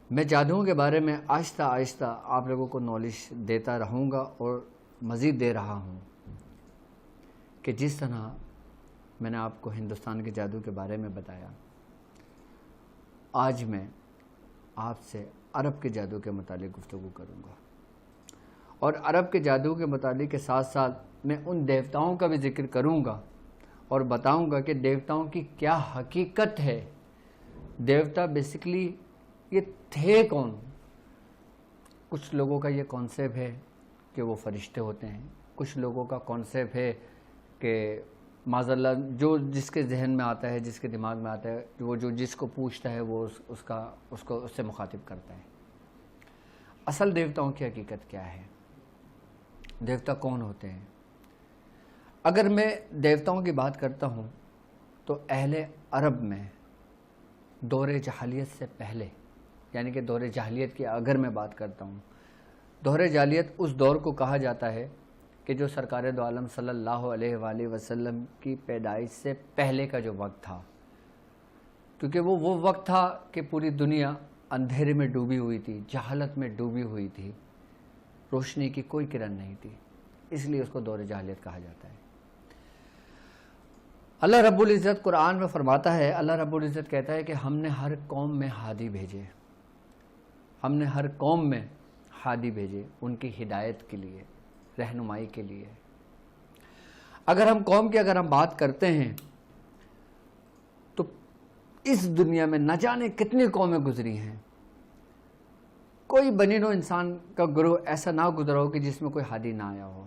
میں جادوؤں کے بارے میں آہستہ آہستہ آپ لوگوں کو نالج دیتا رہوں گا اور مزید دے رہا ہوں کہ جس طرح میں نے آپ کو ہندوستان کے جادو کے بارے میں بتایا، آج میں آپ سے عرب کے جادو کے متعلق گفتگو کروں گا، اور عرب کے جادو کے متعلق کے ساتھ ساتھ میں ان دیوتاؤں کا بھی ذکر کروں گا اور بتاؤں گا کہ دیوتاؤں کی کیا حقیقت ہے، دیوتا بیسیکلی یہ تھے کون۔ کچھ لوگوں کا یہ کانسیپٹ ہے کہ وہ فرشتے ہوتے ہیں، کچھ لوگوں کا کانسیپٹ ہے کہ معاذ اللہ جو جس کے ذہن میں آتا ہے، جس کے دماغ میں آتا ہے، وہ جو جس کو پوچھتا ہے وہ اس سے مخاطب کرتا ہے۔ اصل دیوتاؤں کی حقیقت کیا ہے، دیوتا کون ہوتے ہیں؟ اگر میں دیوتاؤں کی بات کرتا ہوں تو اہل عرب میں دور جاہلیت سے پہلے، یعنی کہ دور جاہلیت کی اگر میں بات کرتا ہوں، دور جاہلیت اس دور کو کہا جاتا ہے کہ جو سرکار دو عالم صلی اللہ علیہ وآلہ وسلم کی پیدائش سے پہلے کا جو وقت تھا، کیونکہ وہ وقت تھا کہ پوری دنیا اندھیرے میں ڈوبی ہوئی تھی، جہالت میں ڈوبی ہوئی تھی، روشنی کی کوئی کرن نہیں تھی، اس لیے اس کو دور جاہلیت کہا جاتا ہے۔ اللہ رب العزت قرآن میں فرماتا ہے، اللہ رب العزت کہتا ہے کہ ہم نے ہر قوم میں ہادی بھیجے، ہم نے ہر قوم میں ہادی بھیجے ان کی ہدایت کے لیے، رہنمائی کے لیے۔ اگر ہم بات کرتے ہیں تو اس دنیا میں نہ جانے کتنی قومیں گزری ہیں، کوئی بنی نوع انسان کا گروہ ایسا نہ گزرا ہو کہ جس میں کوئی ہادی نہ آیا ہو،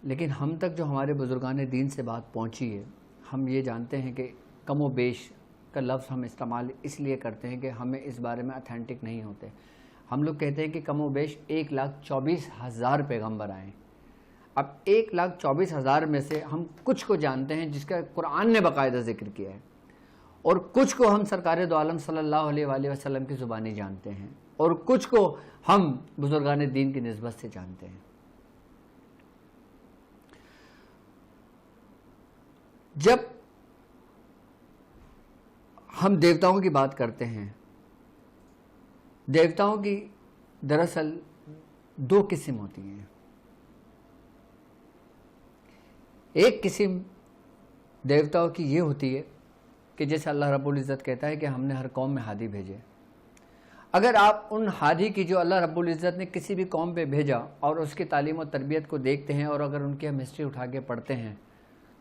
لیکن ہم تک جو ہمارے بزرگان دین سے بات پہنچی ہے، ہم یہ جانتے ہیں کہ کم و بیش کا لفظ ہم استعمال اس لیے کرتے ہیں کہ ہمیں اس بارے میں اتھینٹک نہیں ہوتے۔ ہم لوگ کہتے ہیں کہ کم و بیش 1,24,000 پیغمبر آئے۔ اب 1,24,000 میں سے ہم کچھ کو جانتے ہیں جس کا قرآن نے باقاعدہ ذکر کیا ہے، اور کچھ کو ہم سرکار دو عالم صلی اللہ علیہ وآلہ وسلم کی زبانی جانتے ہیں، اور کچھ کو ہم بزرگان دین کی نسبت سے جانتے ہیں۔ جب ہم دیوتاؤں کی بات کرتے ہیں، دیوتاؤں کی دراصل دو قسم ہوتی ہیں۔ ایک قسم دیوتاؤں کی یہ ہوتی ہے کہ جیسے اللہ رب العزت کہتا ہے کہ ہم نے ہر قوم میں ہادی بھیجے۔ اگر آپ ان ہادی کی جو اللہ رب العزت نے کسی بھی قوم پہ بھیجا اور اس کی تعلیم و تربیت کو دیکھتے ہیں، اور اگر ان کی ہم ہسٹری اٹھا کے پڑھتے ہیں،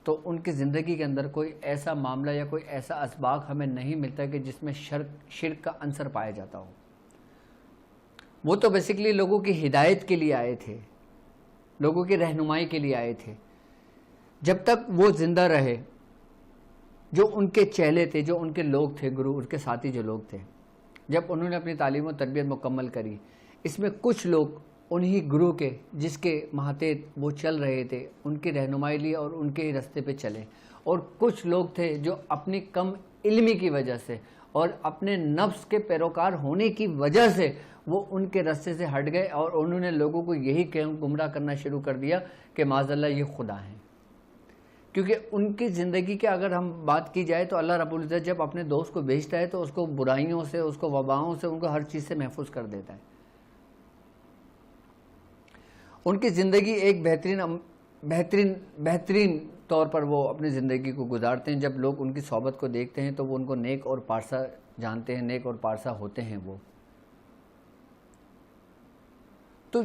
تو ان کی زندگی کے اندر کوئی ایسا معاملہ یا کوئی ایسا اسباق ہمیں نہیں ملتا کہ جس میں شرک کا عنصر پایا جاتا ہو۔ وہ تو بیسیکلی لوگوں کی ہدایت کے لیے آئے تھے، لوگوں کی رہنمائی کے لیے آئے تھے۔ جب تک وہ زندہ رہے، جو ان کے چیلے تھے، جو ان کے لوگ تھے، گرو، ان کے ساتھی جو لوگ تھے، جب انہوں نے اپنی تعلیم و تربیت مکمل کری، اس میں کچھ لوگ انہی گرو کے جس کے ماتحت وہ چل رہے تھے ان کی رہنمائی لی اور ان کے ہی راستے پہ چلے، اور کچھ لوگ تھے جو اپنی کم علمی کی وجہ سے اور اپنے نفس کے پیروکار ہونے کی وجہ سے وہ ان کے راستے سے ہٹ گئے، اور انہوں نے لوگوں کو یہی گمراہ کرنا شروع کر دیا کہ معاذ اللہ یہ خدا ہیں۔ کیونکہ ان کی زندگی کے اگر ہم بات کی جائے تو اللہ رب العزت جب اپنے دوست کو بھیجتا ہے تو اس کو برائیوں سے، اس کو وباؤں سے، ان کو ہر چیز سے محفوظ کر دیتا ہے۔ ان کی زندگی ایک بہترین طور پر وہ اپنی زندگی کو گزارتے ہیں۔ جب لوگ ان کی صحبت کو دیکھتے ہیں تو وہ ان کو نیک اور پارسا جانتے ہیں، نیک اور پارسا ہوتے ہیں وہ۔ تو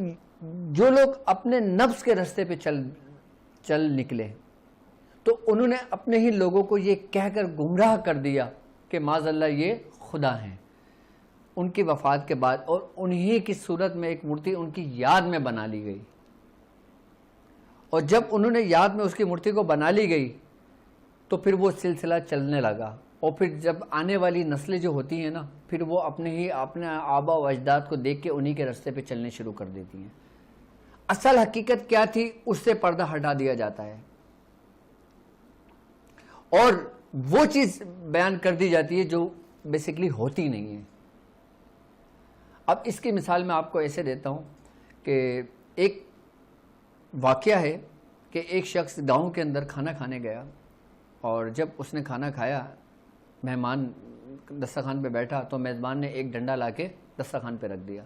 جو لوگ اپنے نفس کے راستے پہ چل نکلے تو انہوں نے اپنے ہی لوگوں کو یہ کہہ کر گمراہ کر دیا کہ معاذ اللہ یہ خدا ہیں۔ ان کی وفات کے بعد اور انہی کی صورت میں ایک مورتی ان کی یاد میں بنا لی گئی، اور جب انہوں نے یاد میں اس کی مورتی کو بنا لی گئی تو پھر وہ سلسلہ چلنے لگا، اور پھر جب آنے والی نسلیں جو ہوتی ہیں نا، پھر وہ اپنے آبا و اجداد کو دیکھ کے انہی کے راستے پہ چلنے شروع کر دیتی ہیں۔ اصل حقیقت کیا تھی اس سے پردہ ہٹا دیا جاتا ہے، اور وہ چیز بیان کر دی جاتی ہے جو بیسیکلی ہوتی نہیں ہے۔ اب اس کی مثال میں آپ کو ایسے دیتا ہوں کہ ایک واقعہ ہے کہ ایک شخص گاؤں کے اندر کھانا کھانے گیا، اور جب اس نے کھانا کھایا، مہمان دسترخوان پہ بیٹھا تو میزبان نے ایک ڈنڈا لا کے دسترخوان پہ رکھ دیا.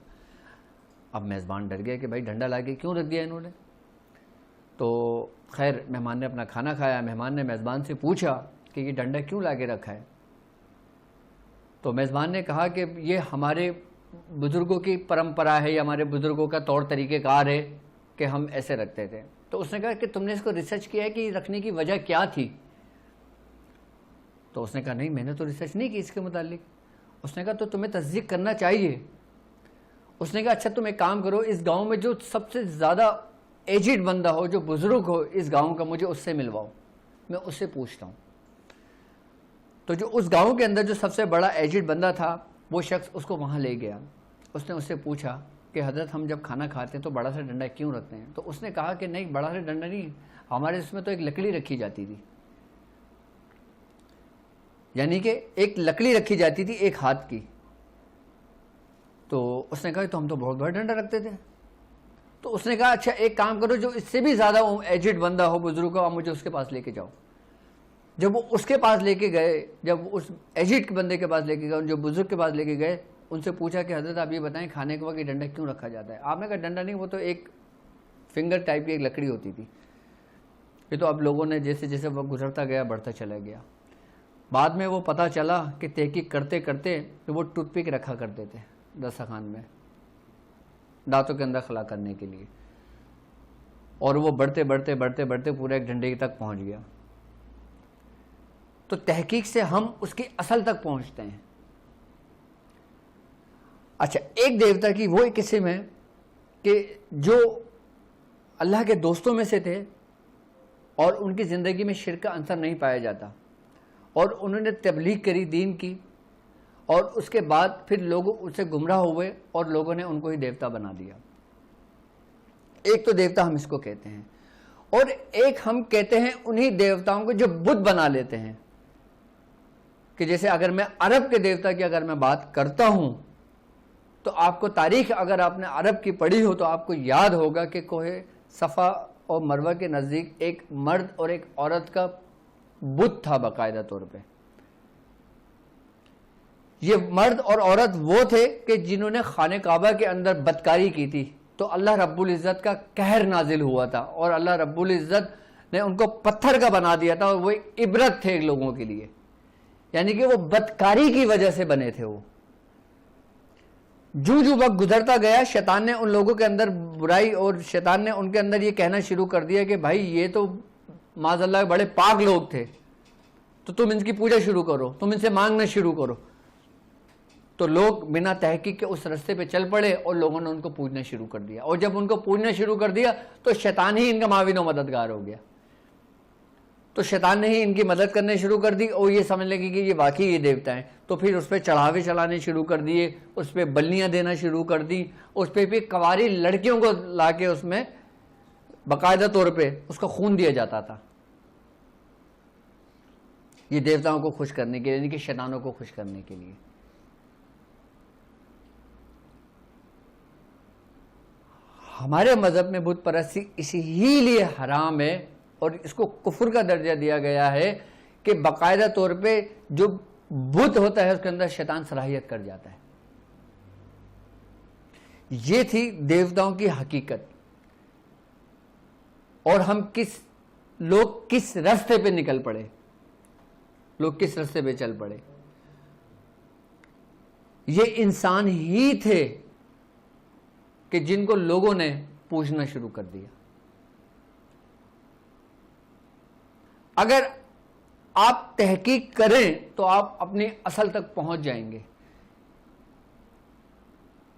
اب میزبان ڈر گیا کہ بھائی ڈنڈا لا کے کیوں رکھ دیا انہوں نے. تو خیر مہمان نے اپنا کھانا کھایا. مہمان نے میزبان سے پوچھا کہ یہ ڈنڈا کیوں لا کے رکھا ہے. تو میزبان نے کہا کہ یہ ہمارے بزرگوں کی پرمپرا ہے یا ہمارے بزرگوں کا طور طریقہ کار ہے کہ ہم ایسے رکھتے تھے. تو اس نے کہا کہ تم نے اس کو ریسرچ کیا ہے کہ رکھنے کی وجہ کیا تھی. تو اس نے کہا نہیں میں نے تو ریسرچ نہیں کی اس کے متعلق. اس نے کہا تو تمہیں تصدیق کرنا چاہیے. اس نے کہا اچھا تم ایک کام کرو, اس گاؤں میں جو سب سے زیادہ ایجڈ بندہ ہو, جو بزرگ ہو اس گاؤں کا, مجھے اس سے ملواؤ, میں اس سے پوچھتا ہوں. تو جو اس گاؤں کے اندر جو سب سے بڑا ایجڈ بندہ تھا وہ شخص اس کو وہاں لے گیا. اس نے اس سے پوچھا کہ حضرت ہم جب کھانا کھاتے ہیں تو بڑا سا ڈنڈا کیوں رکھتے ہیں. تو اس نے کہا کہ نہیں بڑا سا ڈنڈا نہیں, ہمارے اس میں تو ایک لکڑی رکھی جاتی تھی, یعنی کہ ایک لکڑی رکھی جاتی تھی ایک ہاتھ کی. تو اس نے کہا تو ہم تو بہت بڑا ڈنڈا رکھتے تھے. تو اس نے کہا اچھا ایک کام کرو, جو اس سے بھی زیادہ ایجڈ بندہ ہو بزرگ ہو, آپ مجھے اس کے پاس لے کے جاؤ. جب وہ اس کے پاس لے کے گئے, جب اس ایجڈ بندے کے پاس لے کے گئے, جو بزرگ کے پاس لے کے گئے, ان سے پوچھا کہ حضرت آپ یہ بتائیں کھانے کے وقت یہ ڈنڈا کیوں رکھا جاتا ہے. آپ نے کہا ڈنڈا نہیں, وہ تو ایک فنگر ٹائپ کی ایک لکڑی ہوتی تھی. یہ تو اب لوگوں نے جیسے جیسے وہ گزرتا گیا بڑھتا چلا گیا. بعد میں وہ پتہ چلا کہ تحقیق کرتے کرتے وہ ٹوتھ پک رکھا کرتے تھے دسترخوان میں دانتوں کے اندر خلا کرنے کے لیے, اور وہ بڑھتے بڑھتے بڑھتے بڑھتے پورے ایک ڈنڈے تک پہنچ گیا. تو تحقیق سے ہم اس کی اصل تک پہنچتے ہیں. اچھا ایک دیوتا کی وہ ایک قسم ہے کہ جو اللہ کے دوستوں میں سے تھے اور ان کی زندگی میں شرک کا عنصر نہیں پایا جاتا, اور انہوں نے تبلیغ کری دین کی, اور اس کے بعد پھر لوگ اس سے گمراہ ہوئے اور لوگوں نے ان کو ہی دیوتا بنا دیا. ایک تو دیوتا ہم اس کو کہتے ہیں, اور ایک ہم کہتے ہیں انہی دیوتاؤں کو جو بت بنا لیتے ہیں. کہ جیسے اگر میں عرب کے دیوتا کی اگر میں بات کرتا ہوں تو آپ کو تاریخ اگر آپ نے عرب کی پڑھی ہو تو آپ کو یاد ہوگا کہ کوہ صفا اور مروہ کے نزدیک ایک مرد اور ایک عورت کا بت تھا باقاعدہ طور پہ. یہ مرد اور عورت وہ تھے کہ جنہوں نے خانہ کعبہ کے اندر بدکاری کی تھی, تو اللہ رب العزت کا قہر نازل ہوا تھا اور اللہ رب العزت نے ان کو پتھر کا بنا دیا تھا, اور وہ ایک عبرت تھے لوگوں کے لیے, یعنی کہ وہ بدکاری کی وجہ سے بنے تھے. وہ جو وقت گزرتا گیا شیطان نے ان لوگوں کے اندر برائی, اور شیطان نے ان کے اندر یہ کہنا شروع کر دیا کہ بھائی یہ تو معاذ اللہ بڑے پاک لوگ تھے, تو تم ان کی پوجا شروع کرو, تم ان سے مانگنا شروع کرو. تو لوگ بنا تحقیق کے اس رستے پہ چل پڑے اور لوگوں نے ان کو پوجنا شروع کر دیا, اور جب ان کو پوجنا شروع کر دیا تو شیطان ہی ان کا معاون و مددگار ہو گیا. تو شیطان نے ہی ان کی مدد کرنے شروع کر دی, اور یہ سمجھ لگی کہ یہ واقعی یہ دیوتا ہیں. تو پھر اس پہ چڑھاوے چلانے شروع کر دیے, اس پہ بلیاں دینا شروع کر دی, اس پہ بھی کنواری لڑکیوں کو لا کے اس میں باقاعدہ طور پہ اس کا خون دیا جاتا تھا, یہ دیوتاؤں کو خوش کرنے کے لیے, یعنی کہ شیطانوں کو خوش کرنے کے لیے. ہمارے مذہب میں بت پرستی اسی ہی لیے حرام ہے اور اس کو کفر کا درجہ دیا گیا ہے کہ باقاعدہ طور پہ جو بت ہوتا ہے اس کے اندر شیطان صلاحیت کر جاتا ہے. یہ تھی دیوتاؤں کی حقیقت, اور ہم لوگ کس راستے پہ نکل پڑے, لوگ کس راستے پہ چل پڑے. یہ انسان ہی تھے کہ جن کو لوگوں نے پوچھنا شروع کر دیا. اگر آپ تحقیق کریں تو آپ اپنی اصل تک پہنچ جائیں گے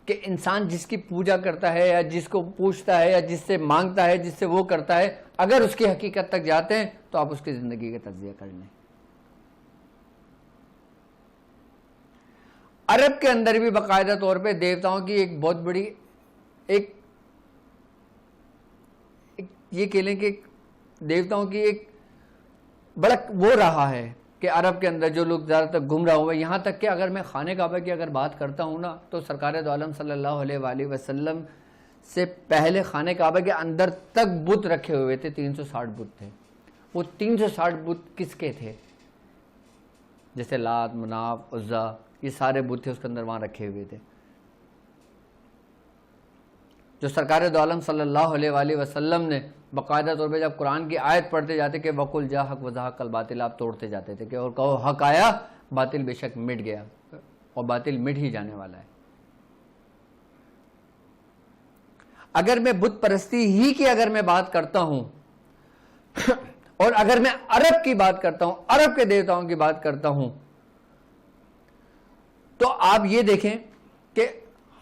کہ انسان جس کی پوجا کرتا ہے یا جس کو پوچھتا ہے یا جس سے مانگتا ہے, جس سے وہ کرتا ہے, اگر اس کی حقیقت تک جاتے ہیں تو آپ اس کی زندگی کا تجزیہ کر لیں. عرب کے اندر بھی باقاعدہ طور پہ دیوتاؤں کی ایک بہت بڑی ایک یہ کہہ لیں کہ دیوتاؤں کی ایک بڑا وہ رہا ہے کہ عرب کے اندر جو لوگ زیادہ تر گمراہ ہوئے. یہاں تک کہ اگر میں خانہ کعبہ کی اگر بات کرتا ہوں نا, تو سرکار دو عالم صلی اللہ علیہ وآلہ وسلم سے پہلے خانہ کعبہ کے اندر تک بت رکھے ہوئے تھے, 360 بت تھے. وہ 360 بت کس کے تھے؟ جیسے لات، مناف، عزا، یہ سارے بت تھے اس کے اندر وہاں رکھے ہوئے تھے، جو سرکار دو عالم صلی اللہ علیہ وآلہ وسلم نے باقاعدہ طور پہ جب قرآن کی آیت پڑھتے جاتے کہ وَقُلْ جَاءَ الْحَقُّ وَزَهَقَ الْبَاطِلُ، آپ توڑتے جاتے تھے کہ اور کہو حق آیا، باطل بے شک مٹ گیا، اور باطل مٹ ہی جانے والا ہے۔ اگر میں بت پرستی ہی کی اگر میں بات کرتا ہوں اور اگر میں عرب کی بات کرتا ہوں، عرب کے دیوتاؤں کی بات کرتا ہوں، تو آپ یہ دیکھیں کہ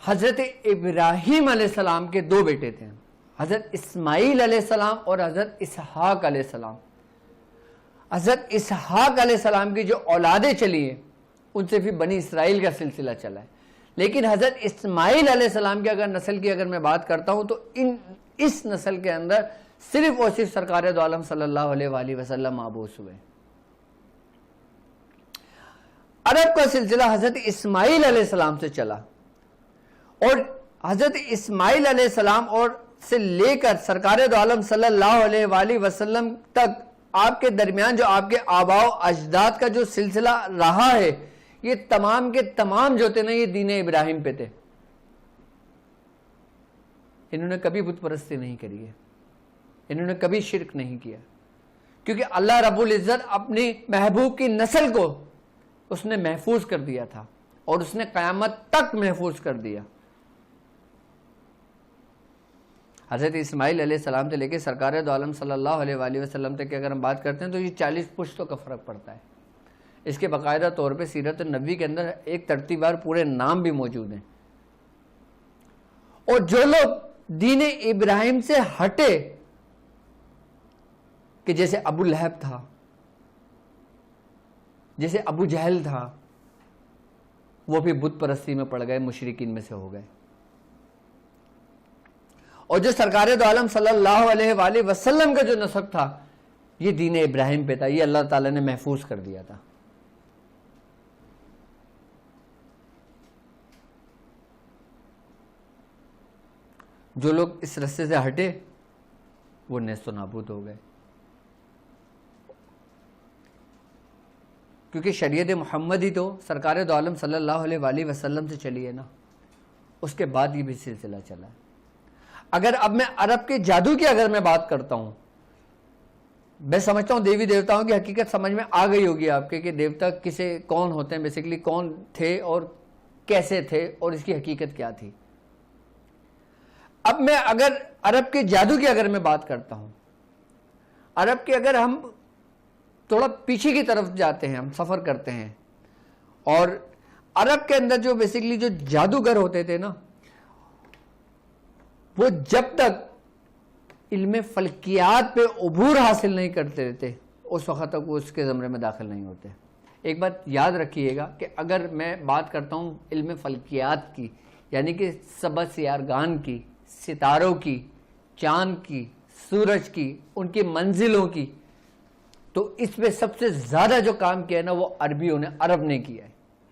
حضرت ابراہیم علیہ السلام کے دو بیٹے تھے، حضرت اسماعیل علیہ السلام اور حضرت اسحاق علیہ السلام۔ حضرت اسحاق علیہ السلام کی جو اولادیں چلی ہیں ان سے پھر بنی اسرائیل کا سلسلہ چلا ہے، لیکن حضرت اسماعیل علیہ السلام کی اگر نسل کی اگر میں بات کرتا ہوں تو اس نسل کے اندر صرف اور صرف سرکار دو عالم صلی اللہ علیہ وآلہ وسلم مبعوث ہوئے۔ عرب کا سلسلہ حضرت اسماعیل علیہ السلام سے چلا، اور حضرت اسماعیل علیہ السلام اور سے لے کر سرکار دو عالم صلی اللہ علیہ وآلہ وسلم تک آپ کے درمیان جو آپ کے آباء و اجداد کا جو سلسلہ رہا ہے، یہ تمام کے تمام جو تھے نا یہ دین ابراہیم پہ تھے۔ انہوں نے کبھی بت پرستی نہیں کری ہے، انہوں نے کبھی شرک نہیں کیا، کیونکہ اللہ رب العزت اپنی محبوب کی نسل کو اس نے محفوظ کر دیا تھا، اور اس نے قیامت تک محفوظ کر دیا۔ حضرت اسماعیل علیہ السلام سے لے کے سرکار دو عالم صلی اللہ علیہ وآلہ وسلم تک اگر ہم بات کرتے ہیں تو یہ 40 پشتوں کا فرق پڑتا ہے۔ اس کے باقاعدہ طور پہ سیرت النبی کے اندر ایک ترتیب وار پورے نام بھی موجود ہیں، اور جو لوگ دین ابراہیم سے ہٹے، کہ جیسے ابو لہب تھا، جیسے ابو جہل تھا، وہ بھی بت پرستی میں پڑ گئے، مشرکین میں سے ہو گئے، اور جو سرکار دو عالم صلی اللہ علیہ وآلہ وسلم کا جو نسب تھا یہ دین ابراہیم پہ تھا، یہ اللہ تعالیٰ نے محفوظ کر دیا تھا۔ جو لوگ اس رستے سے ہٹے وہ نیست و نابود ہو گئے، کیونکہ شریعت محمدی تو سرکار دو عالم صلی اللہ علیہ وآلہ وسلم سے چلی ہے نا، اس کے بعد یہ بھی سلسلہ چلا ہے۔ اگر اب میں عرب کے جادو کی اگر میں بات کرتا ہوں، میں سمجھتا ہوں دیوی دیوتاؤں کی حقیقت سمجھ میں آ گئی ہوگی آپ کے، کہ دیوتا کسے کون ہوتے ہیں، بیسیکلی کون تھے اور کیسے تھے اور اس کی حقیقت کیا تھی۔ اب میں اگر عرب کے جادو کی اگر میں بات کرتا ہوں، عرب کے اگر ہم تھوڑا پیچھے کی طرف جاتے ہیں، ہم سفر کرتے ہیں، اور عرب کے اندر جو بیسیکلی جو جادوگر ہوتے تھے نا، وہ جب تک علم فلکیات پہ عبور حاصل نہیں کرتے رہتے اس وقت تک وہ اس کے زمرے میں داخل نہیں ہوتے۔ ایک بات یاد رکھیے گا کہ اگر میں بات کرتا ہوں علم فلکیات کی، یعنی کہ سبع سیارگان کی، ستاروں کی، چاند کی، سورج کی، ان کی منزلوں کی، تو اس پہ سب سے زیادہ جو کام کیا ہے نا وہ عرب نے کیا ہے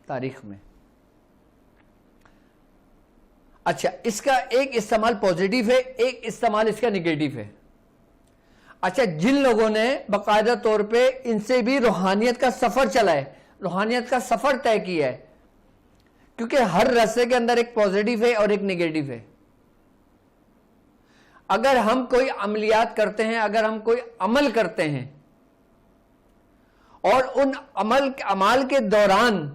تاریخ میں۔ اچھا، اس کا ایک استعمال پوزیٹیو ہے، ایک استعمال اس کا نگیٹیو ہے۔ اچھا، جن لوگوں نے باقاعدہ طور پہ ان سے بھی روحانیت کا سفر چلا ہے، روحانیت کا سفر طے کیا ہے، کیونکہ ہر رستے کے اندر ایک پوزیٹیو ہے اور ایک نگیٹیو ہے۔ اگر ہم کوئی عملیات کرتے ہیں، اگر ہم کوئی عمل کرتے ہیں، اور ان عمال کے دوران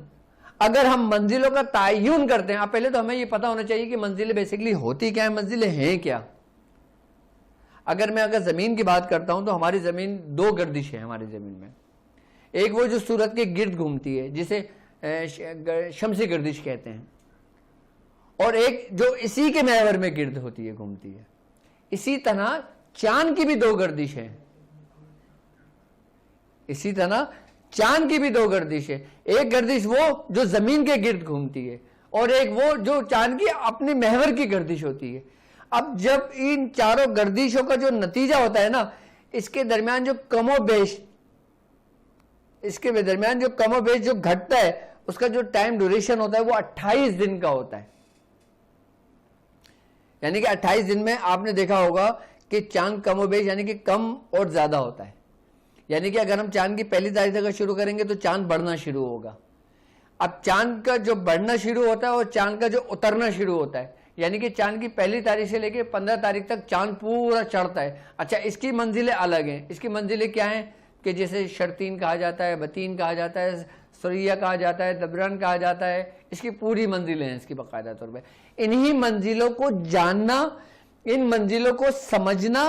اگر ہم منزلوں کا تعین کرتے ہیں، پہلے تو ہمیں یہ پتا ہونا چاہیے کہ منزلیں بیسیکلی ہوتی کیا ہیں، منزلیں ہیں کیا۔ اگر میں زمین کی بات کرتا ہوں تو ہماری زمین دو گردش ہے ہماری زمین میں، ایک وہ جو سورج کے گرد گھومتی ہے جسے شمسی گردش کہتے ہیں، اور ایک جو اسی کے محور میں گرد ہوتی ہے، گھومتی ہے۔ اسی طرح چاند کی بھی دو گردش ہے، اسی طرح چاند کی بھی دو گردش ہے، ایک گردش وہ جو زمین کے گرد گھومتی ہے، اور ایک وہ جو چاند کی اپنے محور کی گردش ہوتی ہے۔ اب جب ان چاروں گردشوں کا جو نتیجہ ہوتا ہے نا، اس کے درمیان جو کم و بیش جو گھٹتا ہے، اس کا جو ٹائم ڈیوریشن ہوتا ہے وہ 28 دن کا ہوتا ہے۔ یعنی کہ 28 دن میں آپ نے دیکھا ہوگا کہ چاند کم و بیش یعنی کہ کم اور زیادہ ہوتا ہے، یعنی کہ اگر ہم چاند کی پہلی تاریخ سے شروع کریں گے تو چاند بڑھنا شروع ہوگا. اب چاند کا جو بڑھنا شروع ہوتا ہے اور چاند کا جو اترنا شروع ہوتا ہے، یعنی کہ چاند کی پہلی تاریخ سے لے کے 15 تاریخ تک چاند پورا چڑھتا ہے. اچھا، اس کی منزلیں الگ ہیں. اس کی منزلیں کیا ہیں کہ جیسے شرطین کہا جاتا ہے، بطین کہا جاتا ہے، سریہ کہا جاتا ہے، دبران کہا جاتا ہے. اس کی پوری منزلیں ہیں اس کی باقاعدہ طور پہ. انہی منزلوں کو جاننا، ان منزلوں کو سمجھنا،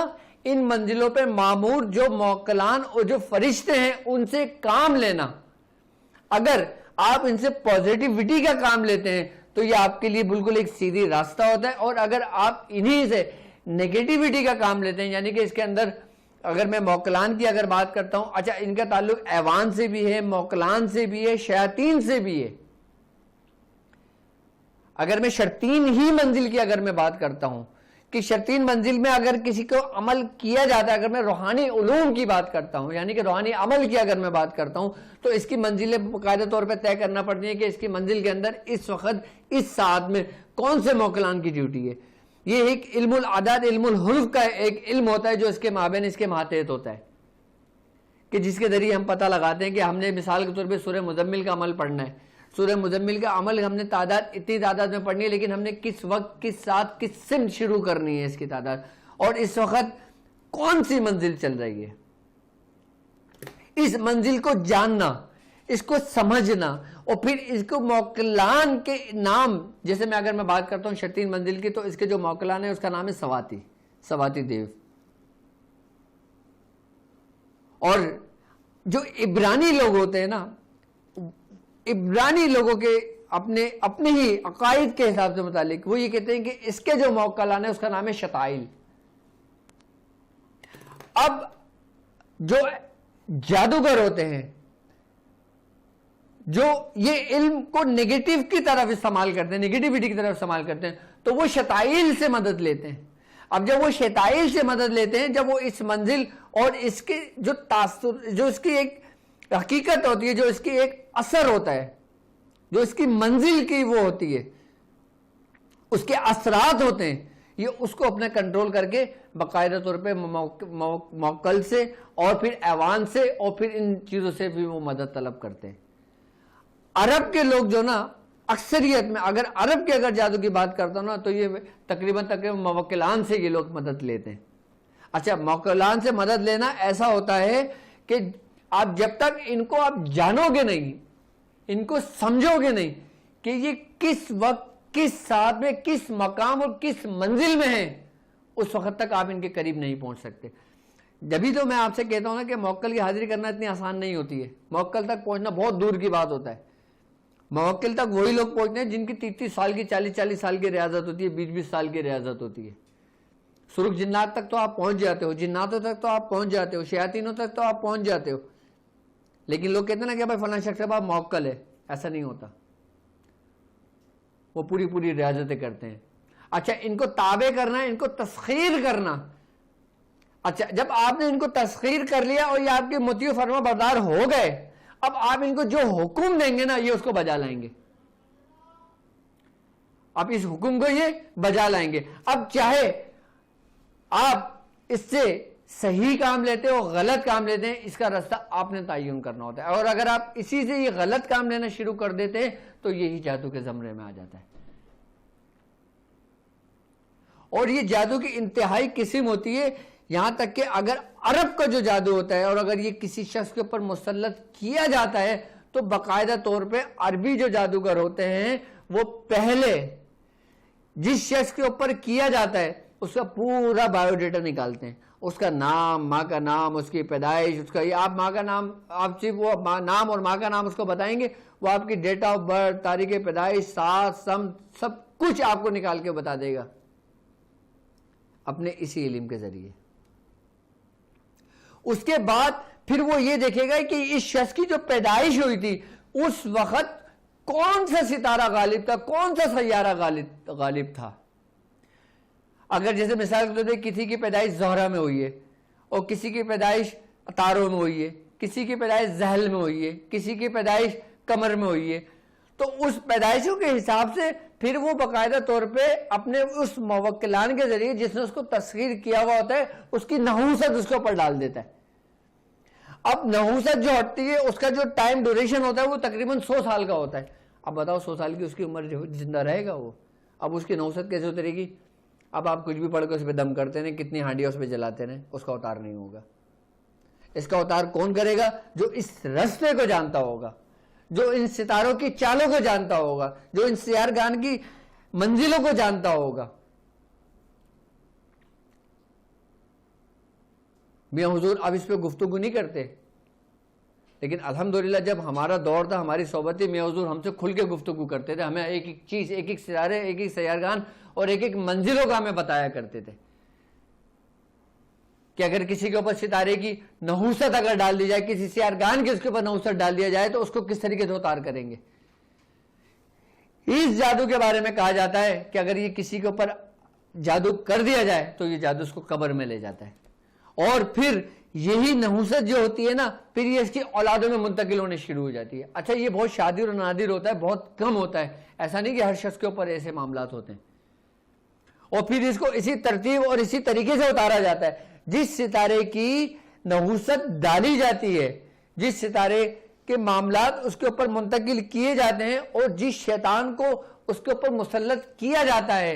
ان منزلوں پہ معمور جو موکلان اور جو فرشتے ہیں ان سے کام لینا. اگر آپ ان سے پوزیٹیوٹی کا کام لیتے ہیں تو یہ آپ کے لیے بالکل ایک سیدھی راستہ ہوتا ہے. اور اگر آپ انہی سے نیگیٹیوٹی کا کام لیتے ہیں، یعنی کہ اس کے اندر اگر میں موکلان کی اگر بات کرتا ہوں، اچھا ان کا تعلق ایوان سے بھی ہے، موکلان سے بھی ہے، شیاطین سے بھی ہے. اگر میں شرطین ہی منزل کی اگر میں بات کرتا ہوں کہ شرطین منزل میں اگر کسی کو عمل کیا جاتا ہے، اگر میں روحانی علوم کی بات کرتا ہوں، یعنی کہ روحانی عمل کی اگر میں بات کرتا ہوں، تو اس کی منزلیں باقاعدہ طور پہ طے کرنا پڑتی ہیں کہ اس کی منزل کے اندر اس وقت اس ساعت میں کون سے موکلان کی ڈیوٹی ہے. یہ ایک علم العداد، علم الحروف کا ایک علم ہوتا ہے جو اس کے مابین اس کے ماتحت ہوتا ہے، کہ جس کے ذریعے ہم پتہ لگاتے ہیں کہ ہم نے مثال کے طور پہ سورہ مزمل کا عمل پڑھنا ہے. سورہ مزمل کا عمل ہم نے اتنی تعداد میں پڑھنی ہے، لیکن ہم نے کس وقت، کس ساتھ، کس سمت شروع کرنی ہے اس کی تعداد، اور اس وقت کون سی منزل چل رہی ہے. اس منزل کو جاننا، اس کو سمجھنا، اور پھر اس کو موکلان کے نام، جیسے میں اگر میں بات کرتا ہوں شرطین منزل کی، تو اس کے جو موکلان ہے اس کا نام ہے سواتی دیو. اور جو عبرانی لوگ ہوتے ہیں نا، عبرانی لوگوں کے اپنے ہی عقائد کے حساب سے متعلق وہ یہ کہتے ہیں کہ اس کے جو موکلان ہے اس کا نام ہے شتائل. اب جو جادوگر ہوتے ہیں، جو یہ علم کو نیگیٹو کی طرف استعمال کرتے ہیں، نیگیٹیوٹی کی طرف استعمال کرتے ہیں، تو وہ شتائل سے مدد لیتے ہیں. اب جب وہ شتائل سے مدد لیتے ہیں، جب وہ اس منزل اور اس کے جو تاثر، جو اس کی ایک حقیقت ہوتی ہے، جو اس کی ایک اثر ہوتا ہے، جو اس کی منزل کی وہ ہوتی ہے، اس کے اثرات ہوتے ہیں، یہ اس کو اپنے کنٹرول کر کے باقاعدہ طور پہ موکل سے اور پھر ایوان سے اور پھر ان چیزوں سے بھی وہ مدد طلب کرتے ہیں. عرب کے لوگ جو نا اکثریت میں، اگر عرب کے اگر جادو کی بات کرتا ہوں نا، تو یہ تقریباً موکلان سے یہ لوگ مدد لیتے ہیں. اچھا، موکلان سے مدد لینا ایسا ہوتا ہے کہ آپ جب تک ان کو آپ جانو گے نہیں، ان کو سمجھو گے نہیں کہ یہ کس وقت، کس ساتھ میں، کس مقام اور کس منزل میں ہیں، اس وقت تک آپ ان کے قریب نہیں پہنچ سکتے. جبھی تو میں آپ سے کہتا ہوں نا کہ موکل کی حاضری کرنا اتنی آسان نہیں ہوتی ہے. موکل تک پہنچنا بہت دور کی بات ہوتا ہے. موکل تک وہی لوگ پہنچتے ہیں جن کی 30 سال کی، 40 سال کی ریاضت ہوتی ہے، 20 سال کی ریاضت ہوتی ہے. سرخ جنات تک تو آپ پہنچ جاتے ہو، جناتوں تک تو آپ پہنچ جاتے ہو، شیاطینوں تک تو آپ پہنچ جاتے ہو. لیکن لوگ کہتے ہیں نا کہ بھائی فلاں شخص صاحب موکل ہے. ایسا نہیں ہوتا، وہ پوری ریاضتیں کرتے ہیں. اچھا، ان کو تابع کرنا ہے، ان کو تسخیر کرنا. اچھا، جب آپ نے ان کو تسخیر کر لیا اور یہ آپ کے مطیع فرما بردار ہو گئے، اب آپ ان کو جو حکم دیں گے نا، یہ اس کو بجا لائیں گے. آپ اس حکم کو یہ بجا لائیں گے. اب چاہے آپ اس سے صحیح کام لیتے ہو، غلط کام لیتے ہیں، اس کا راستہ آپ نے تعین کرنا ہوتا ہے. اور اگر آپ اسی سے یہ غلط کام لینا شروع کر دیتے ہیں تو یہی جادو کے زمرے میں آ جاتا ہے. اور یہ جادو کی انتہائی قسم ہوتی ہے، یہاں تک کہ اگر عرب کا جو جادو ہوتا ہے اور اگر یہ کسی شخص کے اوپر مسلط کیا جاتا ہے تو باقاعدہ طور پہ عربی جو جادوگر ہوتے ہیں وہ پہلے جس شخص کے اوپر کیا جاتا ہے اس کا پورا بایو ڈیٹا نکالتے ہیں. اس کا نام، ماں کا نام، اس کی پیدائش، اس کا، یہ آپ ماں کا نام، آپ صرف وہ نام اور ماں کا نام اس کو بتائیں گے، وہ آپ کی ڈیٹ آف برتھ، تاریخ پیدائش، سال، سمت، سب کچھ آپ کو نکال کے بتا دے گا اپنے اسی علم کے ذریعے. اس کے بعد پھر وہ یہ دیکھے گا کہ اس شخص کی جو پیدائش ہوئی تھی اس وقت کون سا ستارہ غالب تھا، کون سا سیارہ غالب تھا. اگر جیسے مثال کے طور پہ کسی کی پیدائش زہرہ میں ہوئی ہے اور کسی کی پیدائش تاروں میں ہوئی ہے، کسی کی پیدائش زحل میں ہوئی ہے، کسی کی پیدائش قمر میں ہوئی ہے، تو اس پیدائشوں کے حساب سے پھر وہ باقاعدہ طور پہ اپنے اس موکلان کے ذریعے جس نے اس کو تسخیر کیا ہوا ہوتا ہے اس کی نحوست اس کے اوپر ڈال دیتا ہے. اب نحوست جو ہٹتی ہے اس کا جو ٹائم ڈیوریشن ہوتا ہے وہ تقریباً 100 سال کا ہوتا ہے. اب بتاؤ 100 سال کی اس کی عمر زندہ رہے گا وہ؟ اب اس کی نحوست کیسے اترے گی؟ اب آپ کچھ بھی پڑھ کے اس پہ دم کرتے ہیں، کتنی ہانڈیاں اس پہ جلاتے ہیں، اس کا اتار نہیں ہوگا. اس کا اتار کون کرے گا؟ جو اس رستے کو جانتا ہوگا، جو ان ستاروں کی چالوں کو جانتا ہوگا، جو ان سیارگان کی منزلوں کو جانتا ہوگا. میاں حضور اب اس پہ گفتگو نہیں کرتے، لیکن الحمدللہ جب ہمارا دور تھا، ہماری صحبت تھی، میاں حضور ہم سے کھل کے گفتگو کرتے تھے. ہمیں ایک ایک چیز، ایک ایک ستارے، ایک ایک سیارگان اور ایک ایک منزلوں کا ہمیں بتایا کرتے تھے کہ اگر کسی کے اوپر ستارے کی نحوست اگر ڈال دی جائے، کسی سیارگان کے اس کے اوپر نحوست ڈال دیا جائے تو اس کو کس طریقے سے اتار کریں گے. اس جادو کے بارے میں کہا جاتا ہے کہ اگر یہ کسی کے اوپر جادو کر دیا جائے تو یہ جادو اس کو قبر میں لے جاتا ہے، اور پھر یہی نحوست جو ہوتی ہے نا، پھر یہ اس کی اولادوں میں منتقل ہونے شروع ہو جاتی ہے. اچھا یہ بہت شادر و نادر ہوتا ہے، بہت کم ہوتا ہے، ایسا نہیں کہ ہر شخص کے اوپر ایسے معاملات ہوتے ہیں. اور پھر اس کو اسی ترتیب اور اسی طریقے سے اتارا جاتا ہے. جس ستارے کی نحوست ڈالی جاتی ہے، جس ستارے کے معاملات اس کے اوپر منتقل کیے جاتے ہیں، اور جس شیطان کو اس کے اوپر مسلط کیا جاتا ہے،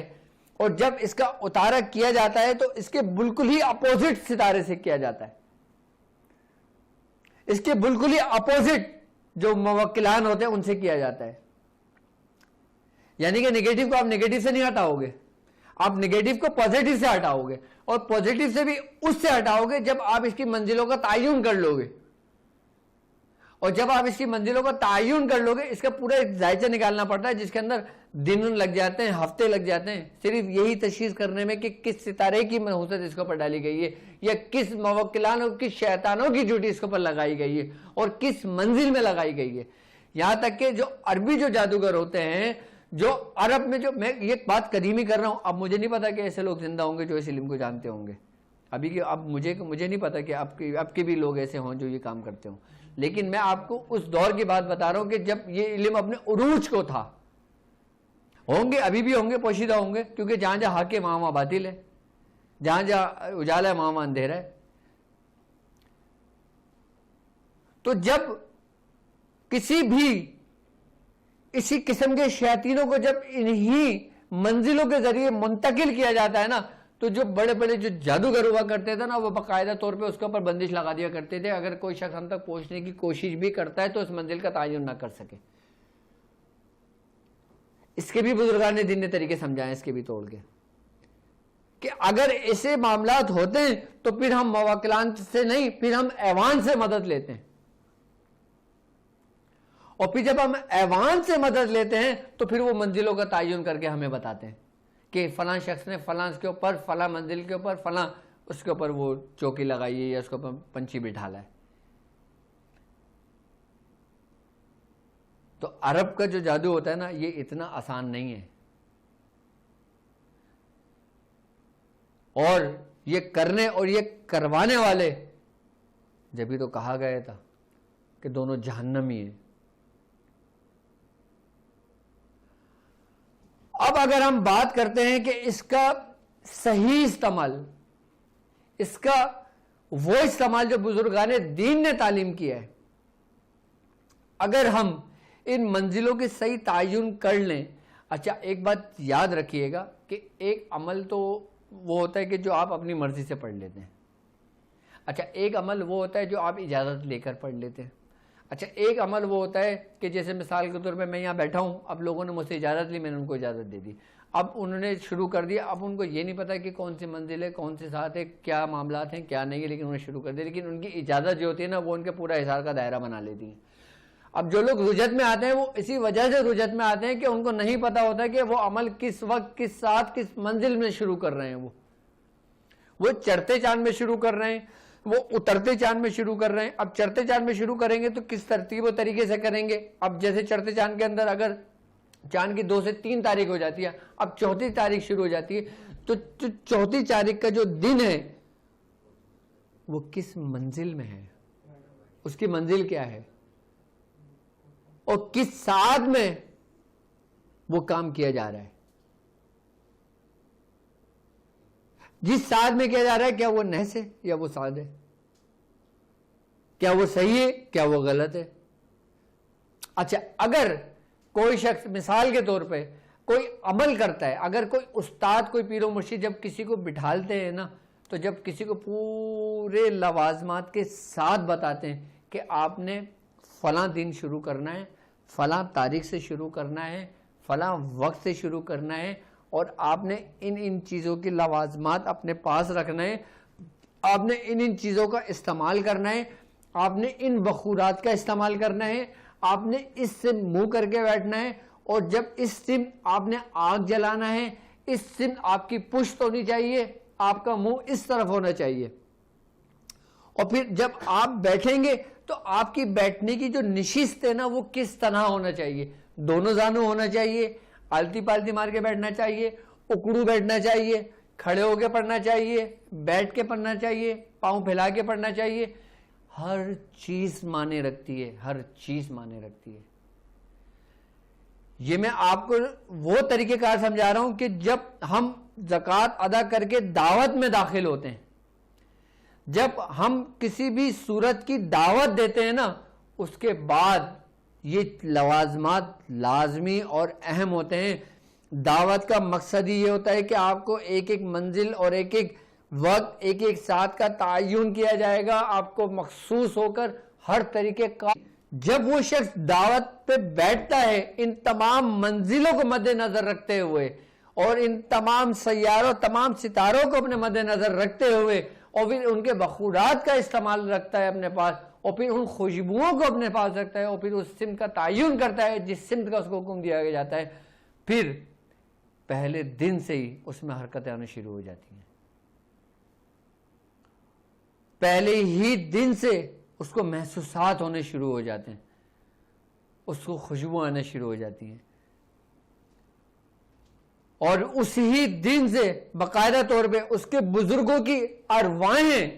اور جب اس کا اتارا کیا جاتا ہے تو اس کے بالکل ہی اپوزٹ ستارے سے کیا جاتا ہے. اس کے بالکل ہی اپوزٹ جو موکلان ہوتے ہیں ان سے کیا جاتا ہے. یعنی کہ نیگیٹو کو آپ نیگیٹو سے نہیں ہٹاؤ گے، آپ نیگیٹو کو پازیٹو سے ہٹاؤ گے، اور پازیٹو سے بھی اس سے ہٹاؤ گے جب آپ اس کی منزلوں کا تعین کر لو گے. اور جب آپ اس کی منزلوں کا تعین کر لو گے، اس کا پورا ایک ذائچہ نکالنا پڑتا ہے جس کے اندر دن لگ جاتے ہیں، ہفتے لگ جاتے ہیں، صرف یہی تشخیص کرنے میں کہ کس ستارے کی نحوست اس کے اوپر ڈالی گئی ہے، یا کس موکلان اور کس شیطانوں کی ڈیوٹی اس کے اوپر لگائی گئی ہے، اور کس منزل میں لگائی گئی ہے. یہاں تک کہ جو عربی جو جادوگر ہوتے ہیں، جو عرب میں، جو میں یہ بات قدیمی کر رہا ہوں، اب مجھے نہیں پتا کہ ایسے لوگ زندہ ہوں گے جو اس علم کو جانتے ہوں گے ابھی کہ اب مجھے نہیں پتا کہ اب کے بھی لوگ ایسے ہوں جو یہ کام کرتے ہوں، لیکن میں آپ کو اس دور کی بات بتا رہا ہوں کہ جب یہ علم اپنے عروج کو تھا. ہوں گے، ابھی بھی ہوں گے، پوشیدہ ہوں گے، کیونکہ جہاں جہاں حق ہے وہاں وہاں باطل ہے، جہاں جہاں اجالا ہے وہاں وہاں اندھیرا ہے. تو جب کسی بھی اسی قسم کے شیاطینوں کو جب انہی منزلوں کے ذریعے منتقل کیا جاتا ہے نا، تو جو بڑے بڑے جو جادوگر ہوا کرتے تھے نا، وہ باقاعدہ طور پہ اس کے اوپر بندش لگا دیا کرتے تھے. اگر کوئی شخص ہم تک پہنچنے کی کوشش بھی کرتا ہے تو اس منزل کا تعین نہ کر سکے. اس کے بھی بزرگان نے دین نے طریقے سمجھائے اس کے بھی توڑ کے، کہ اگر ایسے معاملات ہوتے ہیں تو پھر ہم موکلان سے نہیں، پھر ہم ایوان سے مدد لیتے ہیں. اور پھر جب ہم ایوان سے مدد لیتے ہیں تو پھر وہ منزلوں کا تعین کر کے ہمیں بتاتے ہیں کہ فلاں شخص نے فلاں کے اوپر، فلاں منزل کے اوپر، فلاں اس کے اوپر وہ چوکی لگائی ہے یا اس کے اوپر پنچھی بٹھالا ہے. تو عرب کا جو جادو ہوتا ہے نا، یہ اتنا آسان نہیں ہے. اور یہ کرنے اور یہ کروانے والے، جبھی تو کہا گیا تھا کہ دونوں جہنمی ہیں. اب اگر ہم بات کرتے ہیں کہ اس کا صحیح استعمال، اس کا وہ استعمال جو بزرگان دین نے تعلیم کیا ہے، اگر ہم ان منزلوں کے صحیح تعین کر لیں. اچھا ایک بات یاد رکھیے گا کہ ایک عمل تو وہ ہوتا ہے کہ جو آپ اپنی مرضی سے پڑھ لیتے ہیں. اچھا ایک عمل وہ ہوتا ہے جو آپ اجازت لے کر پڑھ لیتے ہیں. اچھا ایک عمل وہ ہوتا ہے کہ جیسے مثال کے طور پہ میں یہاں بیٹھا ہوں، اب لوگوں نے مجھ سے اجازت لی، میں نے ان کو اجازت دے دی، اب انہوں نے شروع کر دیا. اب ان کو یہ نہیں پتا کہ کون سی منزل ہے، کون سے ساتھ ہے، کیا معاملات ہیں، کیا نہیں ہے، لیکن انہوں نے شروع کر دیا. لیکن ان کی اجازت جو ہوتی ہے نا، وہ ان کے پورا احسار کا دائرہ بنا لیتی ہیں. اب جو لوگ رجت میں آتے ہیں وہ اسی وجہ سے رجت میں آتے ہیں کہ ان کو نہیں پتا ہوتا کہ وہ عمل کس وقت، کس ساتھ، کس منزل میں شروع کر رہے ہیں. وہ چڑھتے چاند میں شروع کر رہے ہیں، وہ اترتے چاند میں شروع کر رہے ہیں. اب چڑھتے چاند میں شروع کریں گے تو کس ترتیب و طریقے سے کریں گے؟ اب جیسے چڑھتے چاند کے اندر اگر چاند کی 2 سے 3 تاریخ ہو جاتی ہے، اب 4تھی تاریخ شروع ہو جاتی ہے، تو 4تھی تاریخ کا جو دن ہے وہ کس منزل میں ہے، اس کی منزل کیا ہے، اور کس ساتھ میں وہ کام کیا جا رہا ہے. جس ساتھ میں کیا جا رہا ہے، کیا وہ نحس ہے یا وہ صاد ہے، کیا وہ صحیح ہے کیا وہ غلط ہے؟ اچھا اگر کوئی شخص مثال کے طور پہ کوئی عمل کرتا ہے، اگر کوئی استاد کوئی پیر و مرشد جب کسی کو بٹھالتے ہیں نا، تو جب کسی کو پورے لوازمات کے ساتھ بتاتے ہیں کہ آپ نے فلاں دن شروع کرنا ہے، فلاں تاریخ سے شروع کرنا ہے، فلاں وقت سے شروع کرنا ہے، اور آپ نے ان چیزوں کی لوازمات اپنے پاس رکھنا ہے، آپ نے ان چیزوں کا استعمال کرنا ہے، آپ نے ان بخورات کا استعمال کرنا ہے، آپ نے اس سے منہ کر کے بیٹھنا ہے، اور جب اس سمت آپ نے آگ جلانا ہے، اس سمت آپ کی پشت ہونی چاہیے، آپ کا منہ اس طرف ہونا چاہیے، اور پھر جب آپ بیٹھیں گے تو آپ کی بیٹھنے کی جو نشست ہے نا وہ کس طرح ہونا چاہیے، دونوں زانو ہونا چاہیے، آلتی پالتی مار کے بیٹھنا چاہیے، اکڑو بیٹھنا چاہیے، کھڑے ہو کے پڑھنا چاہیے، بیٹھ کے پڑھنا چاہیے، پاؤں پھیلا کے پڑھنا چاہیے، ہر چیز معنی رکھتی ہے، ہر چیز معنی رکھتی ہے۔ یہ میں آپ کو وہ طریقہ کار سمجھا رہا ہوں کہ جب ہم زکوٰۃ ادا کر کے دعوت میں داخل ہوتے ہیں، جب ہم کسی بھی صورت کی دعوت دیتے ہیں نا، اس کے بعد یہ لوازمات لازمی اور اہم ہوتے ہیں۔ دعوت کا مقصد ہی یہ ہوتا ہے کہ آپ کو ایک ایک منزل اور ایک ایک وقت ایک ایک ساتھ کا تعین کیا جائے گا، آپ کو مخصوص ہو کر ہر طریقے کا۔ جب وہ شخص دعوت پہ بیٹھتا ہے ان تمام منزلوں کو مد نظر رکھتے ہوئے، اور ان تمام سیاروں تمام ستاروں کو اپنے مد نظر رکھتے ہوئے، اور پھر ان کے بخورات کا استعمال رکھتا ہے اپنے پاس، اور پھر ان خوشبوؤں کو اپنے پاس رکھتا ہے، اور پھر اس سمت کا تعین کرتا ہے جس سمت کا اس کو حکم دیا جاتا ہے، پھر پہلے دن سے ہی اس میں حرکتیں آنا شروع ہو جاتی ہیں، پہلے ہی دن سے اس کو محسوسات ہونے شروع ہو جاتے ہیں، اس کو خوشبو آنا شروع ہو جاتی ہیں، اور اسی دن سے باقاعدہ طور پہ اس کے بزرگوں کی ارواحیں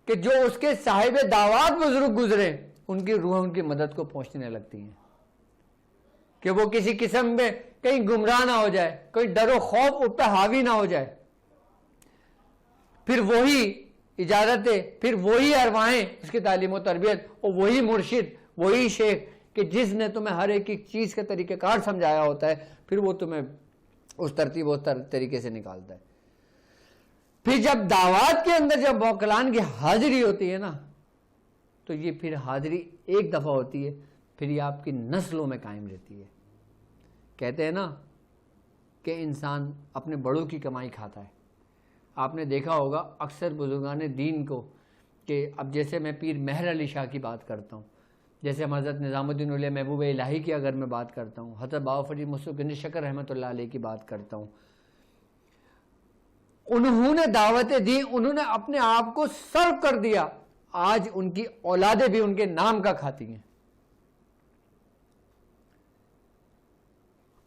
کہ جو اس کے صاحب دعوات بزرگ گزرے، ان کی روح ان کی مدد کو پہنچنے لگتی ہیں، کہ وہ کسی قسم میں کہیں گمراہ نہ ہو جائے، کوئی ڈر و خوف اس پہ حاوی نہ ہو جائے، پھر وہی اجازتیں، پھر وہی ارواحیں، اس کی تعلیم و تربیت، اور وہی مرشد، وہی شیخ کہ جس نے تمہیں ہر ایک چیز کا طریقہ کار سمجھایا ہوتا ہے، پھر وہ تمہیں اس ترتیب و طریقے سے نکالتا ہے۔ پھر جب دعوات کے اندر جب موکلان کی حاضری ہوتی ہے نا، تو یہ پھر حاضری ایک دفعہ ہوتی ہے، پھر یہ آپ کی نسلوں میں قائم رہتی ہے۔ کہتے ہیں نا کہ انسان اپنے بڑوں کی کمائی کھاتا ہے۔ آپ نے دیکھا ہوگا اکثر بزرگان دین کو، کہ اب جیسے میں پیر مہر علی شاہ کی بات کرتا ہوں، جیسے حضرت نظام الدین اولیاء محبوب الہی کی اگر میں بات کرتا ہوں، حضرت بابا فرید مصطفی گنج شکر رحمۃ اللہ علیہ کی بات کرتا ہوں، انہوں نے دعوتیں دی، انہوں نے اپنے آپ کو سرو کر دیا، آج ان کی اولادیں بھی ان کے نام کا کھاتی ہیں،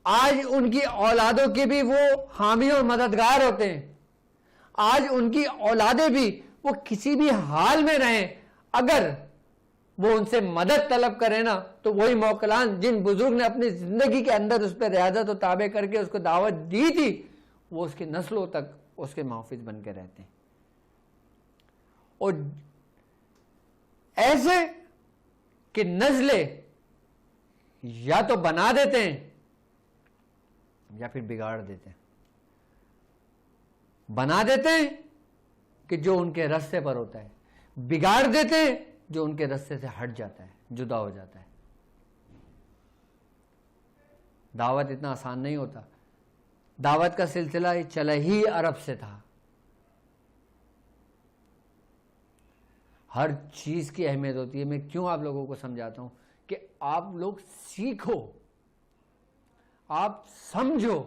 آج ان کی اولادوں کے بھی وہ حامی اور مددگار ہوتے ہیں، آج ان کی اولادیں بھی وہ کسی بھی حال میں رہیں، اگر وہ ان سے مدد طلب کریں نا، تو وہی موکلان جن بزرگ نے اپنی زندگی کے اندر اس پہ ریاضت و تابع کر کے اس کو دعوت دی تھی، وہ اس کی نسلوں تک اس کے محافظ بن کے رہتے ہیں، اور ایسے کہ نزلیں یا تو بنا دیتے ہیں یا پھر بگاڑ دیتے ہیں۔ بنا دیتے ہیں کہ جو ان کے رستے پر ہوتا ہے، بگاڑ دیتے ہیں جو ان کے رستے سے ہٹ جاتا ہے، جدا ہو جاتا ہے۔ دعوت اتنا آسان نہیں ہوتا، دعوت کا سلسلہ چلا ہی عرب سے تھا، ہر چیز کی اہمیت ہوتی ہے۔ میں کیوں آپ لوگوں کو سمجھاتا ہوں کہ آپ لوگ سیکھو، آپ سمجھو،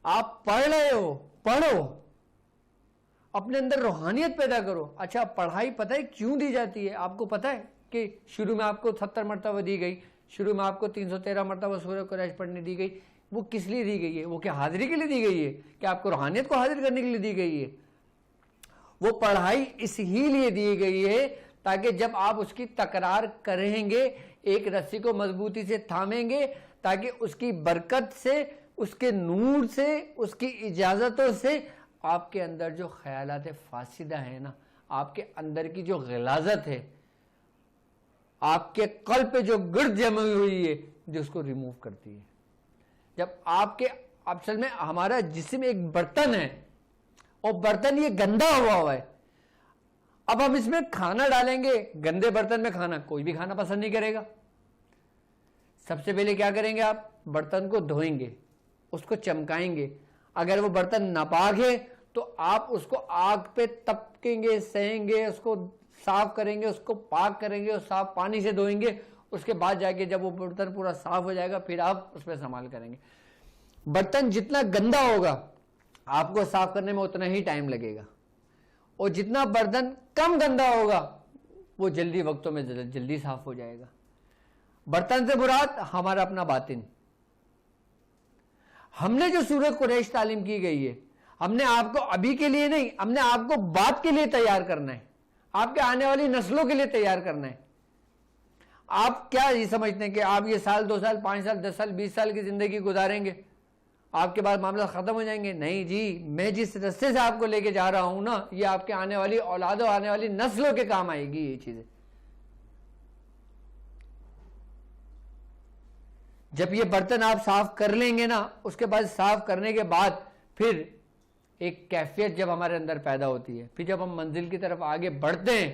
آپ پڑھ رہے ہو پڑھو، اپنے اندر روحانیت پیدا کرو۔ اچھا پڑھائی پتہ ہے کیوں دی جاتی ہے؟ آپ کو پتہ ہے کہ شروع میں آپ کو 70 مرتبہ دی گئی، شروع میں آپ کو 313 مرتبہ سورہ قریش پڑھنے دی گئی، وہ کس لیے دی گئی ہے؟ وہ کیا حاضری کے لیے دی گئی ہے کہ آپ کو روحانیت کو حاضر کرنے کے لیے دی گئی ہے؟ وہ پڑھائی اس ہی لیے دی گئی ہے تاکہ جب آپ اس کی تکرار کریں گے، ایک رسی کو مضبوطی سے تھامیں گے، تاکہ اس کی برکت سے، اس کے نور سے، اس کی اجازتوں سے آپ کے اندر جو خیالات فاسدہ ہیں نا، آپ کے اندر کی جو غلاظت ہے، آپ کے قلب پہ جو گرد جمی ہوئی ہے، جو اس کو ریموو کرتی ہے. جب آپ کے اصل میں ہمارا جسم ایک برتن ہے اور برتن یہ گندا ہوا ہے. اب ہم اس میں کھانا ڈالیں گے، گندے برتن میں کھانا، کوئی بھی کھانا پسند نہیں کرے گا. سب سے پہلے کیا کریں گے؟ آپ برتن کو دھوئیں گے، اس کو چمکائیں گے. اگر وہ برتن ناپاک ہے تو آپ اس کو آگ پہ تپکیں گے، سہیں گے، اس کو صاف کریں گے، اس کو پاک کریں گے اور صاف پانی سے دھوئیں گے. اس کے بعد جا کے جب وہ برتن پورا صاف ہو جائے گا پھر آپ اس پہ استعمال کریں گے. برتن جتنا گندا ہوگا آپ کو صاف کرنے میں اتنا ہی ٹائم لگے گا، اور جتنا برتن کم گندا ہوگا وہ جلدی وقتوں میں جلدی صاف ہو جائے گا. برتن سے مراد ہمارا اپنا باطن. ہم نے جو سورہ قریش تعلیم کی گئی ہے، ہم نے آپ کو ابھی کے لیے نہیں، ہم نے آپ کو بعد کے لیے تیار کرنا ہے، آپ کے آنے والی نسلوں کے لیے تیار کرنا ہے. آپ کیا یہ سمجھتے ہیں کہ آپ یہ سال 2 سال 5 سال 10 سال 20 سال کی زندگی گزاریں گے، آپ کے بعد معاملہ ختم ہو جائیں گے؟ نہیں جی، میں جس رستے سے آپ کو لے کے جا رہا ہوں نا، یہ آپ کے آنے والی اولادوں، آنے والی نسلوں کے کام آئے گی یہ چیزیں. جب یہ برتن آپ صاف کر لیں گے نا، اس کے بعد صاف کرنے کے بعد پھر ایک کیفیت جب ہمارے اندر پیدا ہوتی ہے، پھر جب ہم منزل کی طرف آگے بڑھتے ہیں،